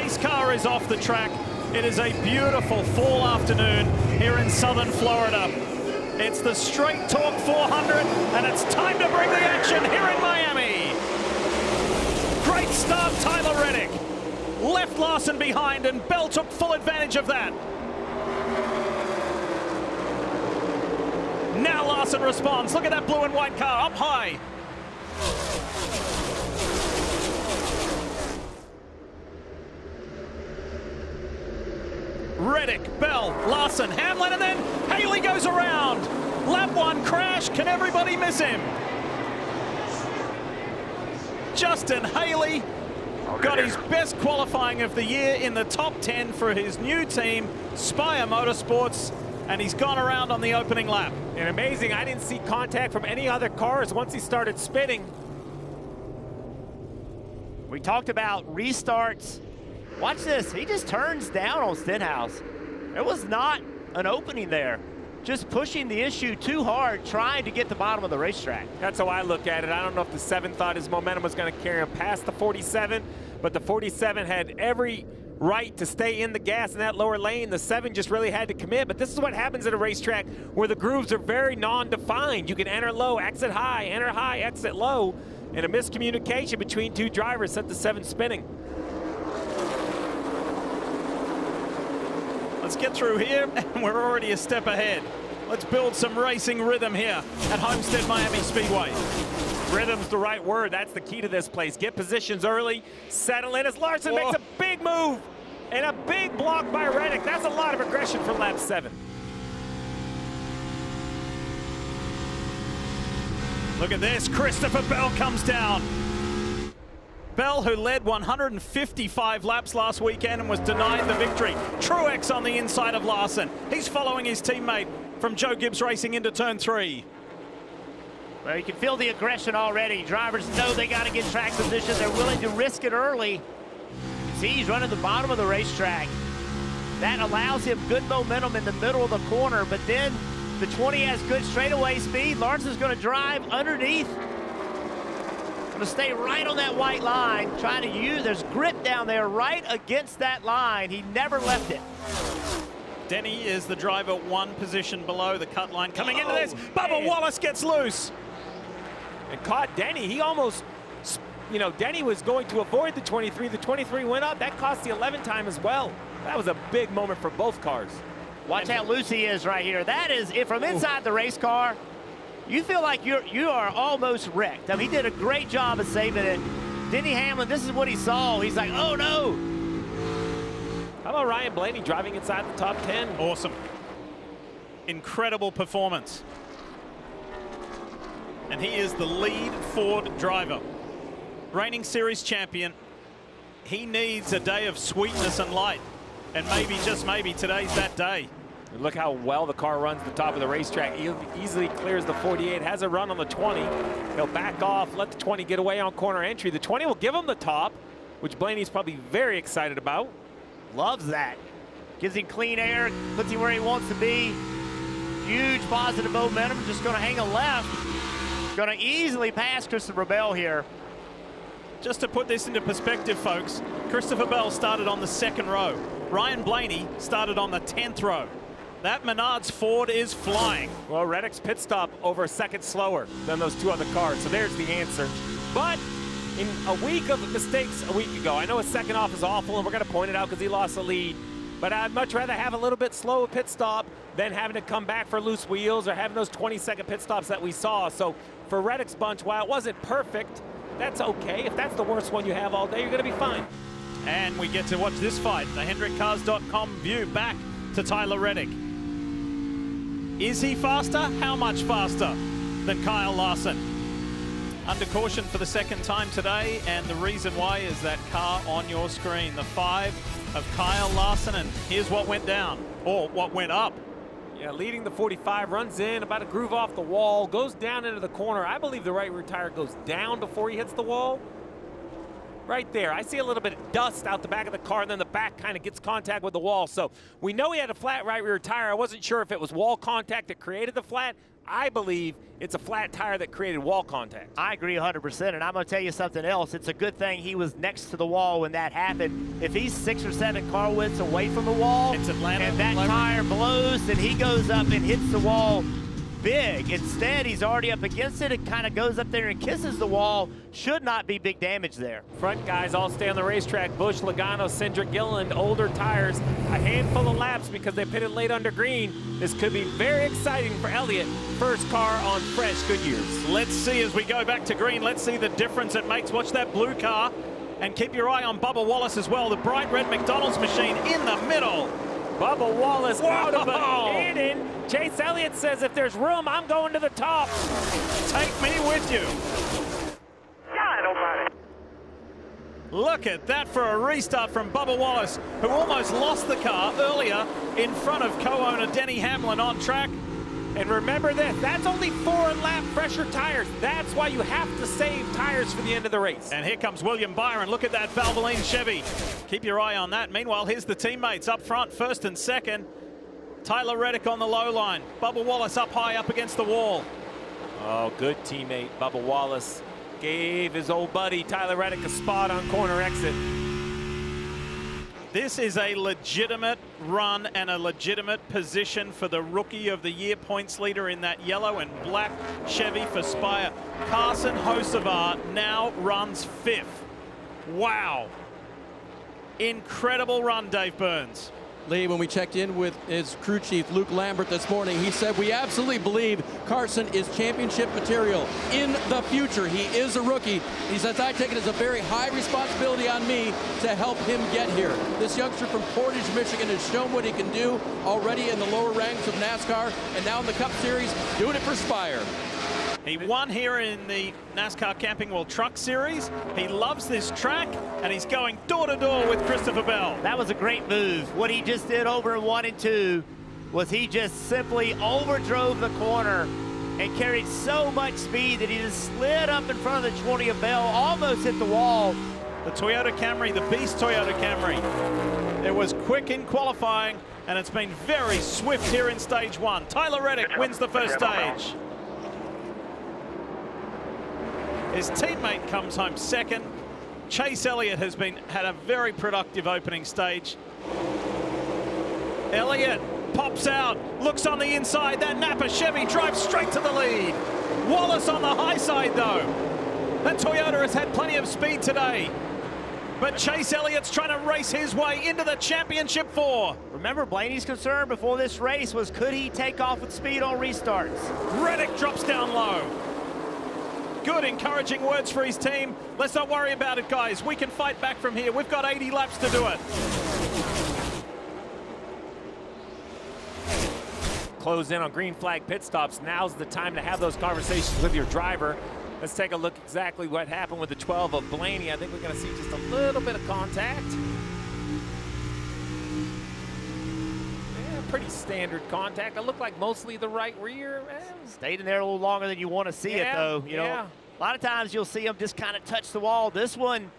pace car is off the track. It is a beautiful fall afternoon here in southern Florida. It's the Straight Talk 400, and it's time to bring the action here in Miami. Great start, Tyler Reddick. Left Larson behind, and Bell took full advantage of that. Now Larson responds. Look at that blue and white car up high. Reddick, Bell, Larson, Hamlin, and then Haley goes around. Lap one crash. Can everybody miss him? Justin Haley got his best qualifying of the year in the top 10 for his new team, Spire Motorsports, and he's gone around on the opening lap. And amazing, I didn't see contact from any other cars once he started spinning. We talked about restarts. Watch this, he just turns down on Stenhouse. It was not an opening there. Just pushing the issue too hard, trying to get the bottom of the racetrack. That's how I look at it. I don't know if the 7 thought his momentum was going to carry him past the 47, but the 47 had every right to stay in the gas in that lower lane. The 7 just really had to commit, but this is what happens at a racetrack where the grooves are very non-defined. You can enter low, exit high, enter high, exit low, and a miscommunication between two drivers sent the 7 spinning. Let's get through here, and we're already a step ahead. Let's build some racing rhythm here at Homestead Miami Speedway. Rhythm's the right word. That's the key to this place. Get positions early, settle in as Larson makes a big move and a big block by Reddick. That's a lot of aggression from lap 7. Look at this. Christopher Bell comes down. Bell, who led 155 laps last weekend and was denied the victory. Truex on the inside of Larson. He's following his teammate from Joe Gibbs Racing into turn 3. Well, you can feel the aggression already. Drivers know they got to get track position. They're willing to risk it early. See, he's running the bottom of the racetrack. That allows him good momentum in the middle of the corner, but then the 20 has good straightaway speed. Larson's going to drive underneath. To stay right on that white line, trying to use, there's grip down there right against that line. He never left it. Denny is the driver 1 position below the cut line. Coming into this, Bubba Wallace gets loose. And caught Denny. He almost, you know, Denny was going to avoid the 23. The 23 went up. That cost the 11 time as well. That was a big moment for both cars. Watch how loose he is right here. That is, if from inside the race car, you feel like you are almost wrecked. I mean, he did a great job of saving it. Denny Hamlin, this is what he saw. He's like, oh no. How about Ryan Blaney driving inside the top 10? Awesome. Incredible performance. And he is the lead Ford driver. Reigning series champion. He needs a day of sweetness and light. And maybe, just maybe, today's that day. Look how well the car runs the top of the racetrack. He easily clears the 48, has a run on the 20. He'll back off, let the 20 get away on corner entry. The 20 will give him the top, which Blaney's probably very excited about. Loves that. Gives him clean air, puts him where he wants to be. Huge positive momentum, just going to hang a left. Going to easily pass Christopher Bell here. Just to put this into perspective, folks, Christopher Bell started on the 2nd row. Ryan Blaney started on the 10th row. That Menards Ford is flying. Well, Reddick's pit stop over a second slower than those 2 other cars, so there's the answer. But in a week of mistakes a week ago, I know his second off is awful, and we're going to point it out because he lost the lead, but I'd much rather have a little bit slower pit stop than having to come back for loose wheels or having those 20-second pit stops that we saw. So for Reddick's bunch, while it wasn't perfect, that's okay. If that's the worst one you have all day, you're going to be fine. And we get to watch this fight. The HendrickCars.com view back to Tyler Reddick. Is he faster? How much faster than Kyle Larson? Under caution for the 2nd time today, and the reason why is that car on your screen, the 5 of Kyle Larson, and here's what went down, or what went up. Yeah, leading the 45, runs in, about to groove off the wall, goes down into the corner. I believe the right rear tire goes down before he hits the wall. Right there, I see a little bit of dust out the back of the car, and then the back kind of gets contact with the wall. So we know he had a flat right rear tire. I wasn't sure if it was wall contact that created the flat, I believe it's a flat tire that created wall contact. I agree 100%, and I'm going to tell you something else. It's a good thing he was next to the wall when that happened. If he's 6 or 7 car widths away from the wall, It's Atlanta, and that tire blows, and he goes up and hits the wall big. Instead, he's already up against it. It kind of goes up there and kisses the wall. Should not be big damage there. Front guys all stay on the racetrack. Busch, Logano, Cindric, Gilliland, older tires. A handful of laps because they pitted late under green. This could be very exciting for Elliott. First car on fresh Goodyears. Let's see as we go back to green. Let's see the difference it makes. Watch that blue car. And keep your eye on Bubba Wallace as well. The bright red McDonald's machine in the middle. Bubba Wallace out of Whoa! it. In. Chase Elliott says, if there's room, I'm going to the top. Take me with you. Yeah, nobody. Look at that for a restart from Bubba Wallace, who almost lost the car earlier in front of co-owner Denny Hamlin on track. And remember this, that's only 4-lap pressure tires. That's why you have to save tires for the end of the race. And here comes William Byron. Look at that Valvoline Chevy. Keep your eye on that. Meanwhile, here's the teammates up front, first and second. Tyler Reddick on the low line. Bubba Wallace up high, up against the wall. Oh, good teammate. Bubba Wallace gave his old buddy Tyler Reddick a spot on corner exit. This is a legitimate run and a legitimate position for the Rookie of the Year points leader in that yellow and black Chevy for Spire. Carson Hocevar now runs 5th. Wow. Incredible run, Dave Burns. Lee, when we checked in with his crew chief, Luke Lambert, this morning, he said, we absolutely believe Carson is championship material in the future. He is a rookie. He says, I take it as a very high responsibility on me to help him get here. This youngster from Portage, Michigan has shown what he can do already in the lower ranks of NASCAR, and now in the Cup Series, doing it for Spire. He won here in the NASCAR Camping World Truck Series. He loves this track, and he's going door-to-door with Christopher Bell. That was a great move. What he just did over in 1 and 2 was he just simply overdrove the corner and carried so much speed that he just slid up in front of the 20 of Bell, almost hit the wall. The Toyota Camry, the Beast Toyota Camry. It was quick in qualifying, and it's been very swift here in stage 1. Tyler Reddick wins the first stage. His teammate comes home second. Chase Elliott has had a very productive opening stage. Elliott pops out, looks on the inside. That Napa Chevy drives straight to the lead. Wallace on the high side though. That Toyota has had plenty of speed today. But Chase Elliott's trying to race his way into the championship 4. Remember, Blaney's concern before this race was, could he take off with speed on restarts? Reddick drops down low. Good encouraging words for his team. Let's not worry about it, guys. We can fight back from here. We've got 80 laps to do it. Close in on green flag pit stops. Now's the time to have those conversations with your driver. Let's take a look exactly what happened with the 12 of Blaney. I think we're going to see just a little bit of contact. Yeah, pretty standard contact. It looked like mostly the right rear. Stayed in there a little longer than you want to see it, though. You know, a lot of times you'll see him just kind of touch the wall. This one,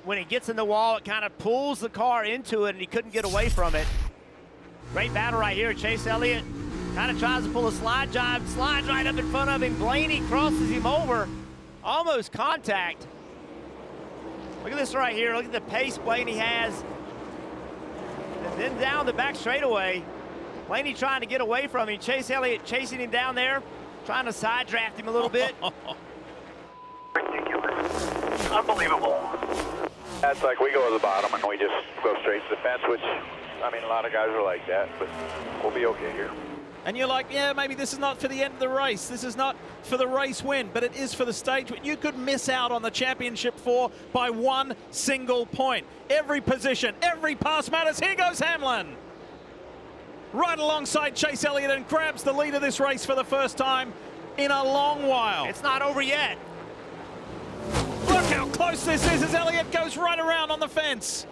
when it gets in the wall, it kind of pulls the car into it, and he couldn't get away from it. Great battle right here. Chase Elliott kind of tries to pull a slide drive, slides right up in front of him. Blaney crosses him over, almost contact. Look at this right here. Look at the pace Blaney has. And then down the back straightaway, Blaney trying to get away from him. Chase Elliott chasing him down there, trying to side draft him a little bit. Ridiculous. Unbelievable. That's like we go to the bottom and we just go straight to the fence, which, I mean, a lot of guys are like that, but we'll be okay here. And you're like, yeah, maybe this is not for the end of the race. This is not for the race win, but it is for the stage win. You could miss out on the championship 4 by 1 single point. Every position, every pass matters. Here goes Hamlin. Right alongside Chase Elliott and grabs the lead of this race for the first time in a long while. It's not over yet. Look how close this is as Elliott goes right around on the fence.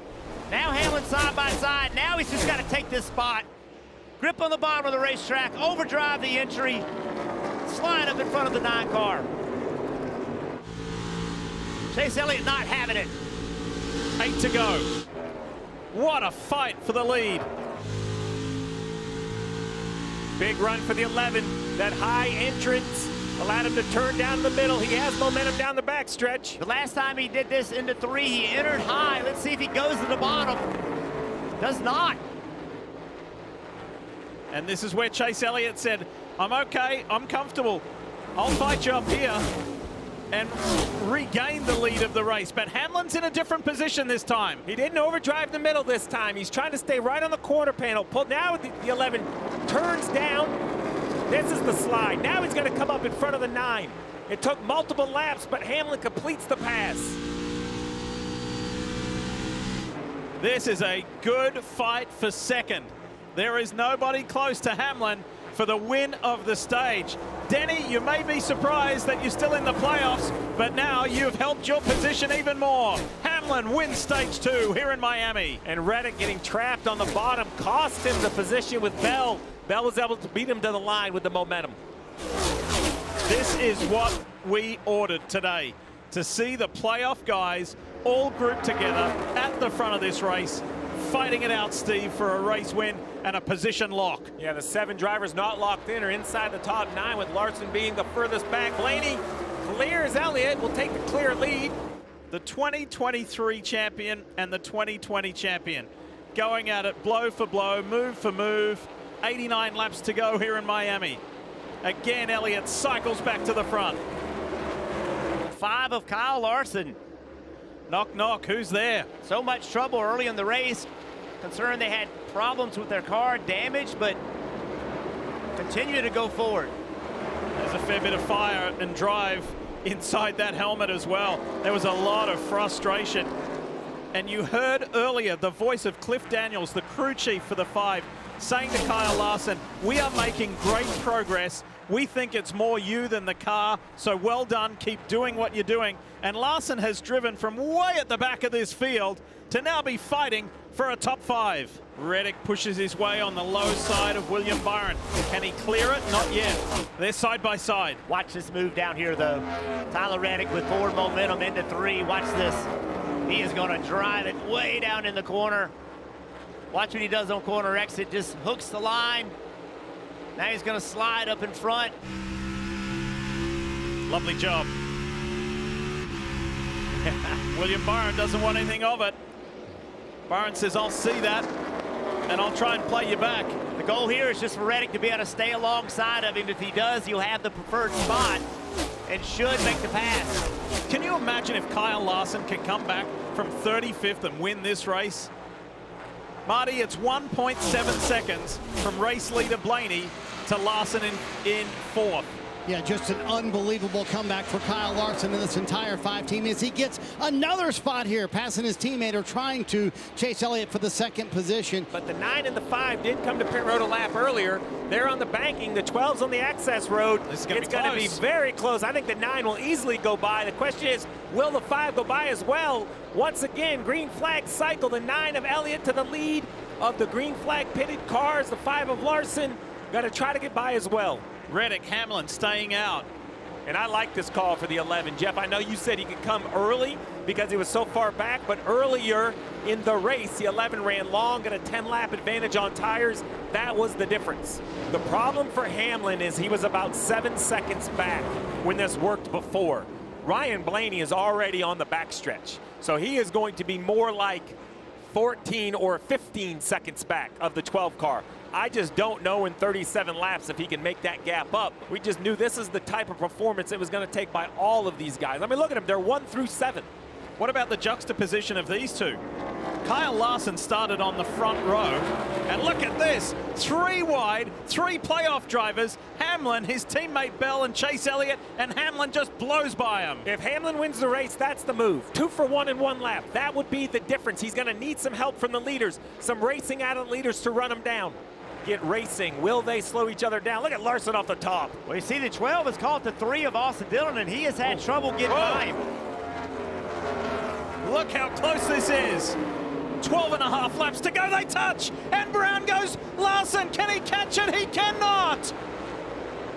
Now Hamlin side by side. Now he's just got to take this spot. Grip on the bottom of the racetrack, overdrive the entry, slide up in front of the 9 car. Chase Elliott not having it. 8 to go. What a fight for the lead. Big run for the 11. That high entrance allowed him to turn down the middle. He has momentum down the backstretch. The last time he did this into 3, he entered high. Let's see if he goes to the bottom. Does not. And this is where Chase Elliott said, I'm okay, I'm comfortable. I'll fight you up here and regain the lead of the race. But Hamlin's in a different position this time. He didn't overdrive the middle this time. He's trying to stay right on the corner panel. Now the 11 turns down. This is the slide. Now he's going to come up in front of the 9. It took multiple laps, but Hamlin completes the pass. This is a good fight for second. There is nobody close to Hamlin for the win of the stage. Denny, you may be surprised that you're still in the playoffs, but now you've helped your position even more. Hamlin wins stage 2 here in Miami. And Reddick getting trapped on the bottom cost him the position with Bell. Bell was able to beat him to the line with the momentum. This is what we ordered today, to see the playoff guys all grouped together at the front of this race, fighting it out, Steve, for a race win and a position lock. Yeah, the 7 drivers not locked in are inside the top 9, with Larson being the furthest back. Blaney clears Elliott, will take the clear lead. The 2023 champion and the 2020 champion going at it blow for blow, move for move. 89 laps to go here in Miami. Again, Elliott cycles back to the front. 5 of Kyle Larson. Knock, knock, who's there? So much trouble early in the race. Concerned they had problems with their car, damage, but continue to go forward. There's a fair bit of fire and drive inside that helmet as well. There was a lot of frustration. And you heard earlier the voice of Cliff Daniels, the crew chief for the 5, saying to Kyle Larson, we are making great progress. We think it's more you than the car, so well done, keep doing what you're doing. And Larson has driven from way at the back of this field to now be fighting for a top 5. Reddick pushes his way on the low side of William Byron. Can he clear it? Not yet. They're side by side. Watch this move down here, though. Tyler Reddick with forward momentum into 3. Watch this. He is going to drive it way down in the corner. Watch what he does on corner exit. Just hooks the line. Now he's going to slide up in front. Lovely job. William Byron doesn't want anything of it. Byron says, I'll see that, and I'll try and play you back. The goal here is just for Reddick to be able to stay alongside of him. If he does, he'll have the preferred spot and should make the pass. Can you imagine if Kyle Larson can come back from 35th and win this race? Marty, it's 1.7 seconds from race leader Blaney to Larson in 4th. Yeah, just an unbelievable comeback for Kyle Larson and this entire 5 team as he gets another spot here, passing his teammate or trying to chase Elliott for the 2nd position. But the 9 and the 5 did come to pit road a lap earlier. They're on the banking. The 12's on the access road. It's going to be very close. I think the 9 will easily go by. The question is, will the 5 go by as well? Once again, green flag cycle. The 9 of Elliott to the lead of the green flag pitted cars. The 5 of Larson going to try to get by as well. Reddick, Hamlin staying out. And I like this call for the 11. Jeff, I know you said he could come early because he was so far back, but earlier in the race, the 11 ran long, got a 10-lap advantage on tires. That was the difference. The problem for Hamlin is he was about 7 seconds back when this worked before. Ryan Blaney is already on the backstretch, so he is going to be more like 14 or 15 seconds back of the 12 car. I just don't know in 37 laps if he can make that gap up. We just knew this is the type of performance it was going to take by all of these guys. I mean, look at them. They're 1 through 7. What about the juxtaposition of these two? Kyle Larson started on the front row, and look at this. 3 wide, 3 playoff drivers. Hamlin, his teammate Bell, and Chase Elliott, and Hamlin just blows by him. If Hamlin wins the race, that's the move. 2 for 1 in 1 lap. That would be the difference. He's going to need some help from the leaders, some racing out of the leaders to run him down. Get racing. Will they slow each other down? Look at Larson off the top. Well, you see the 12 is caught the 3 of Austin Dillon, and he has had trouble getting by him. Look how close this is. 12.5 laps to go. They touch, and Brown goes. Larson, can he catch it? He cannot.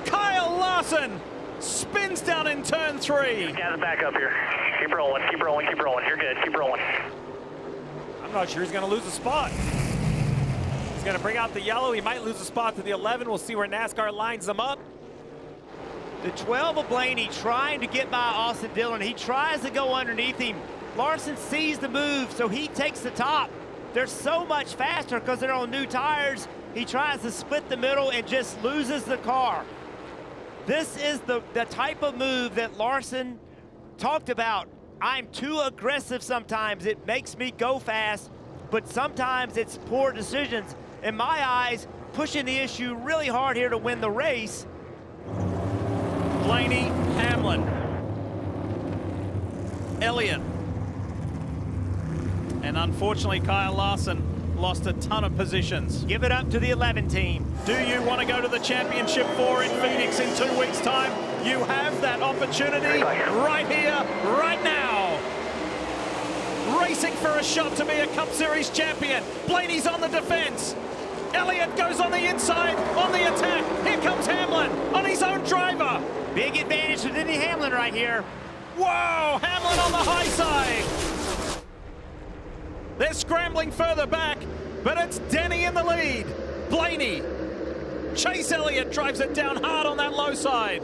Kyle Larson spins down in turn 3. Got it back up here. Keep rolling, keep rolling, keep rolling. You're good. Keep rolling. I'm not sure he's going to lose a spot. He's going to bring out the yellow. He might lose a spot to the 11. We'll see where NASCAR lines them up. The 12 of Blaney trying to get by Austin Dillon. He tries to go underneath him. Larson sees the move, so he takes the top. They're so much faster because they're on new tires. He tries to split the middle and just loses the car. This is the type of move that Larson talked about. I'm too aggressive sometimes. It makes me go fast, but sometimes it's poor decisions. In my eyes, pushing the issue really hard here to win the race. Blaney, Hamlin, Elliott. And unfortunately, Kyle Larson lost a ton of positions. Give it up to the 11 team. Do you want to go to the Championship 4 in Phoenix in 2 weeks' time? You have that opportunity right here, right now. Racing for a shot to be a Cup Series champion. Blaney's on the defense. Elliott goes on the inside, on the attack. Here comes Hamlin on his own driver. Big advantage to Denny Hamlin right here. Whoa, Hamlin on the high side. They're scrambling further back, but it's Denny in the lead. Blaney. Chase Elliott drives it down hard on that low side.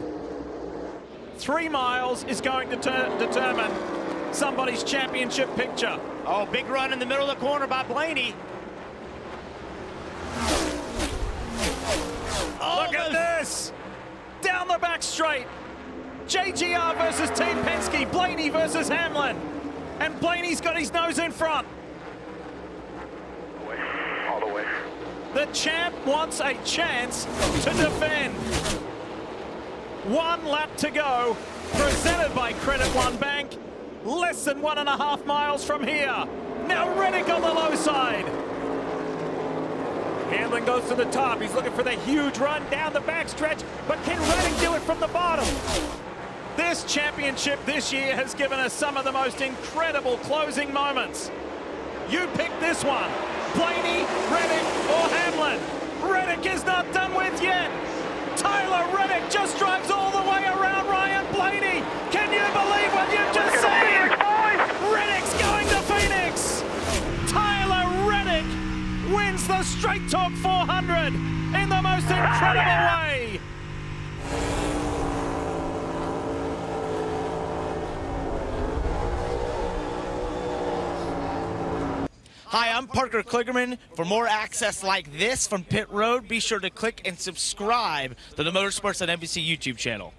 3 miles is going to determine somebody's championship picture. Oh, big run in the middle of the corner by Blaney. Look at this. Down the back straight. JGR versus Team Penske. Blaney versus Hamlin. And Blaney's got his nose in front. All the way. The champ wants a chance to defend. 1 lap to go, presented by Credit One Bank. Less than 1.5 miles from here. Now Reddick on the low side. Hamlin goes to the top. He's looking for the huge run down the backstretch, but can Reddick do it from the bottom? This championship this year has given us some of the most incredible closing moments. You pick this one. Blaney, Reddick, or Hamlin. Reddick is not done with yet. Tyler Reddick just drives all the way around Ryan Blaney. Can you believe what you've just seen? Reddick's going to Phoenix. Tyler Reddick wins the Straight Talk 400 in the most incredible way. Hi, I'm Parker Kligerman. For more access like this from Pit Road, be sure to click and subscribe to the Motorsports on NBC YouTube channel.